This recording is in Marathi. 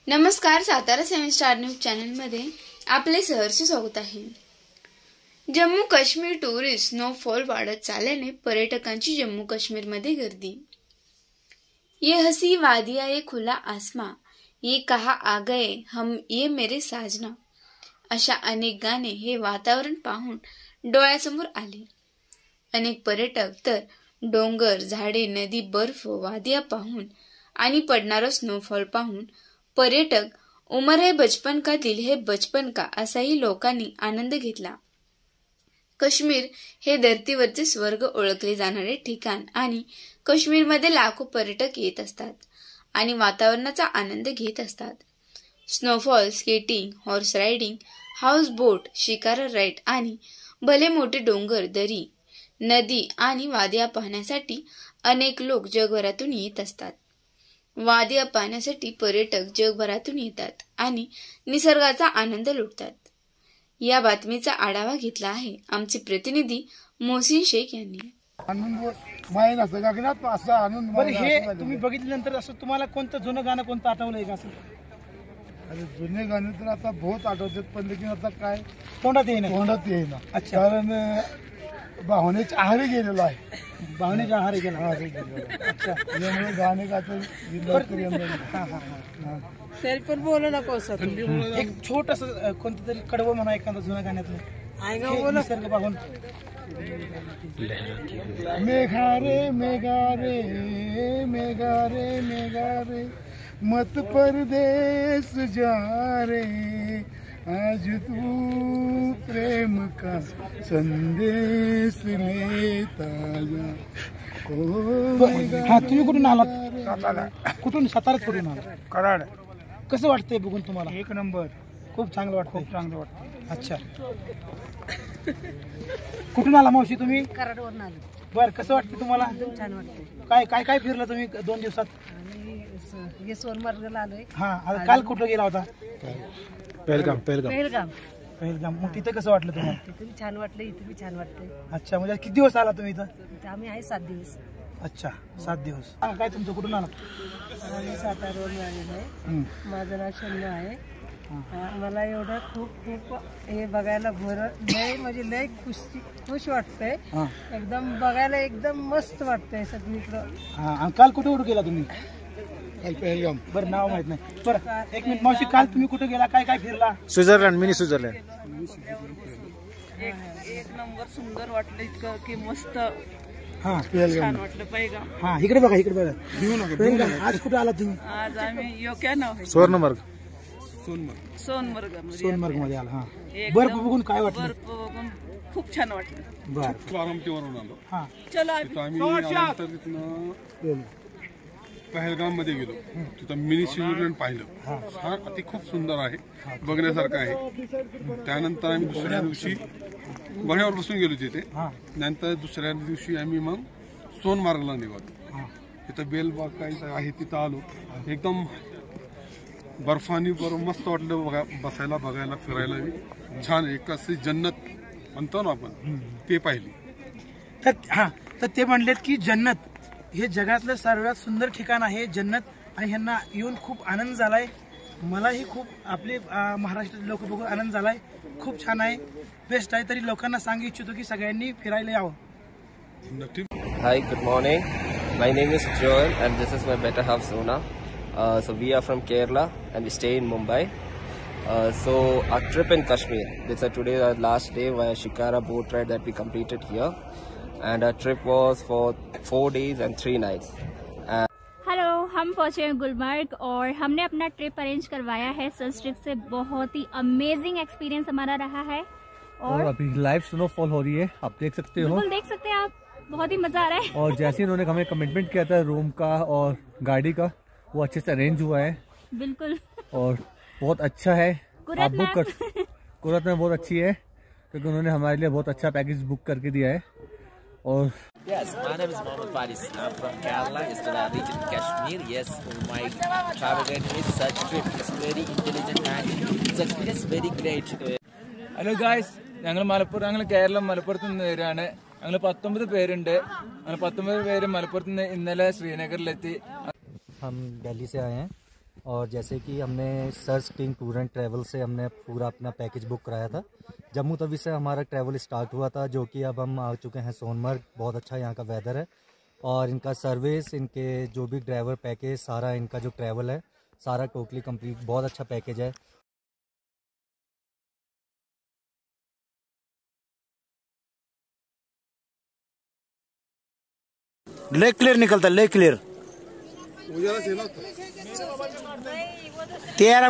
नमस्कार, सातारा 7 स्टार न्यूज चॅनलमध्ये आपले सहर्ष स्वागत आहे। जम्मू काश्मीर टुरिस्ट स्नोफॉल वाढत चालल्याने पर्यटकांची जम्मू काश्मीरमध्ये गर्दी। ये हसी वादियाँ ये खुला आसमां, ये कहा आ गए हम ये मेरे साजना, अशा अनेक गाणे हे वातावरण पाहून डोळ्यासमोर आले। अनेक पर्यटक तर डोंगर, झाडे, नदी, बर्फ, वादिया पाहून आणि पडणारा स्नोफॉल पाहून पर्यटक उमर है बचपन का दिल है बचपन का असाही लोकांनी आनंद घेतला। काश्मीर हे धरतीवरचे स्वर्ग ओळखले जाणारे ठिकाण आणि काश्मीरमध्ये लाखो पर्यटक येत असतात आणि वातावरणाचा आनंद घेत असतात। Snowfall, skating, horse riding, house boat, shikara ride आणि भले मोठे डोंगर, दरी, नदी आणि वादिया पाहण्यासाठी अनेक लोक जगभरातून येत असतात। वादिया पाहण्यासाठी पर्यटक जगभरातून येतात आणि निसर्गाचा आनंद लुटतात। या बातमीचा आढावा घेतला आहे आमचे प्रतिनिधी मोहसिन शेख यांनी। तुम्ही बघितल्यानंतर असं तुम्हाला कोणतं जुनं गाणं कोणतं आठवलंय का? असं अरे जुने गाणे तर आता बहुत आठवतात, पण लेकिन आता काय तोंडात येईना। अच्छा, कारण बाहुण्याच्या आहारी गेलेलो आहे। बाहुण्याच्या आहारी गेला। अच्छा, यामुळे गाणे गातो तरी पण बोलू नको सर। एक छोटस कोणतं तरी कडवं म्हणा एखादं जुन्या गाण्यातलं निसर्ग पाहून। मेघारे मेघारे मेघारे मेघारे मत परदेस जा रे, आज तू प्रेम का संदेश लेता जा। हा, तुम्ही कुठून आलात? कुठून? सातारात कुठून आलात? कराड। कसं वाटतंय बघून तुम्हाला? एक नंबर, खूप चांगलं वाटतं। खूप चांगलं वाटतं। अच्छा, कुठून आला मावशी तुम्ही? कराडवरून आलो। बर, कसं वाटतं तुम्हाला? छान वाटतंय। काय काय काय फिरला तुम्ही 2 दिवसात? हे सोनमार्गला आलोय। हा, आता काल कुठं गेला होता? पेहलगाम। मग तिथं कसं वाटलं तुम्हाला? तिथे छान वाटलं, इथे छान वाटतंय। अच्छा, म्हणजे किती दिवस आला तुम्ही इथं? इथे आम्ही आहे 7 दिवस। अच्छा, 7 दिवस। काय तुमचं कुठून आला? आम्ही सातारावरून आलेलो आहे। माझं नाव शन्नू आहे। मला एवढं खूप हे बघायला लय म्हणजे लय खुश वाटतंय। एकदम बघायला एकदम मस्त वाटतंय सगळीकडं। काल कुठे गेला तुम्ही? पेहलगाम। बरं, नाव माहित नाही। बरं, एक मिनिट मावशी, काल तुम्ही कुठे गेला? काय काय फिरला? Switzerland, mini Switzerland. एक नंबर सुंदर वाटलं, इतकं की मस्त। हा, छान वाटलं पेहलगाम। हा, इकडे बघा पेहलगाम। आज कुठे आला तुम्ही? आज आम्ही योग्य नाव सोनमर्ग मध्ये आला। हा, बर्फ बघून काय वाटलं? बर्फ बघून खूप छान वाटलं। बरं, बारामतीवरून आलो। हा, चलो आम्ही तिथनं पहलगाम मध्ये गेलो, तिथं मिनी स्वित्झर्लंड पाहिलं। छान, ते खूप सुंदर आहे, बघण्यासारखं आहे। त्यानंतर आम्ही दुसऱ्या दिवशी बघ्यावर बसून गेलो तिथे। नंतर दुसऱ्या दिवशी आम्ही मग सोनमार्गला निघालो। तिथं बेलबाग काय आहे तिथं आलो। एकदम बर्फानी बरोबर मस्त वाटलं, बसायला, बघायला, फिरायला छान। एक अशी जन्नत म्हणतो ना आपण, ते पाहिली। तर ते म्हणलेत की जन्नत हे जगातलं सर्वात सुंदर ठिकाण आहे, जन्नत। आणि ह्यांना येऊन खूप आनंद झालाय। मलाही खूप आपले महाराष्ट्रातले लोक बघून आनंद झालाय। खूप छान आहे, बेस्ट आहे। तरी लोकांना सांगू इच्छितो की सगळ्यांनी फिरायला यावं। Hi, good morning. My name is Joel and this is my better half Sona. So we are from Kerala and we stay in Mumbai. So our trip in Kashmir, this is today our last day via Shikara boat ride that we completed here, and our trip was for 4 days and 3 nights. Hello, हम पहुंचे हैं गुलमर्ग और हमने अपना ट्रिप अरेंज करवाया है सस ट्रिप से। बहुत ही अमेजिंग एक्सपीरियंस हमारा रहा है और अभी लाइव स्नोफॉल हो रही है, आप देख सकते हो। बिल्कुल देख सकते हैं आप, बहुत ही मजा आ रहा है। और जैसे इन्होंने हमें कमिटमेंट किया था रूम का और गाड़ी का, वो अच्छे से अरेंज हुआ है। बिल्कुल, और बहुत अच्छा है। आप बुक कर कुरत में बहुत अच्छी है, क्योंकि उन्होंने हमारे लिए बहुत अच्छा पैकेज बुक करके दिया है। और Yes, my name is Mohammed Faris. I'm from Kerala. Yesterday I reached Kashmir. Yes, my travel guide is such trip. It's very intelligent and its experience very great. Hello guys, ഞങ്ങൾ കേരളം മലപ്പുറത്ത് നിന്ന് വരികയാണ്। ഞങ്ങൾ 19 പേരുണ്ട്। ഞങ്ങൾ 19 പേര് മലപ്പുറത്ത് നിന്ന് ഇന്നലെ ശ്രീനഗറിലെത്തി। हम दिल्ली से आए हैं और जैसे कि हमने search king tour and travel से हमने पूरा अपना पैकेज बुक कराया था। जम्मू तवी से हमारा ट्रैवल स्टार्ट हुआ था, जो कि अब हम आ चुके हैं सोनमर्ग। बहुत अच्छा यहाँ का वेदर है और इनका सर्विस, इनके जो भी ड्राइवर पैकेज, सारा इनका जो ट्रैवल है सारा टोटली कंप्लीट, बहुत अच्छा पैकेज है। लेग क्लियर निकलता, लेग क्लियर 13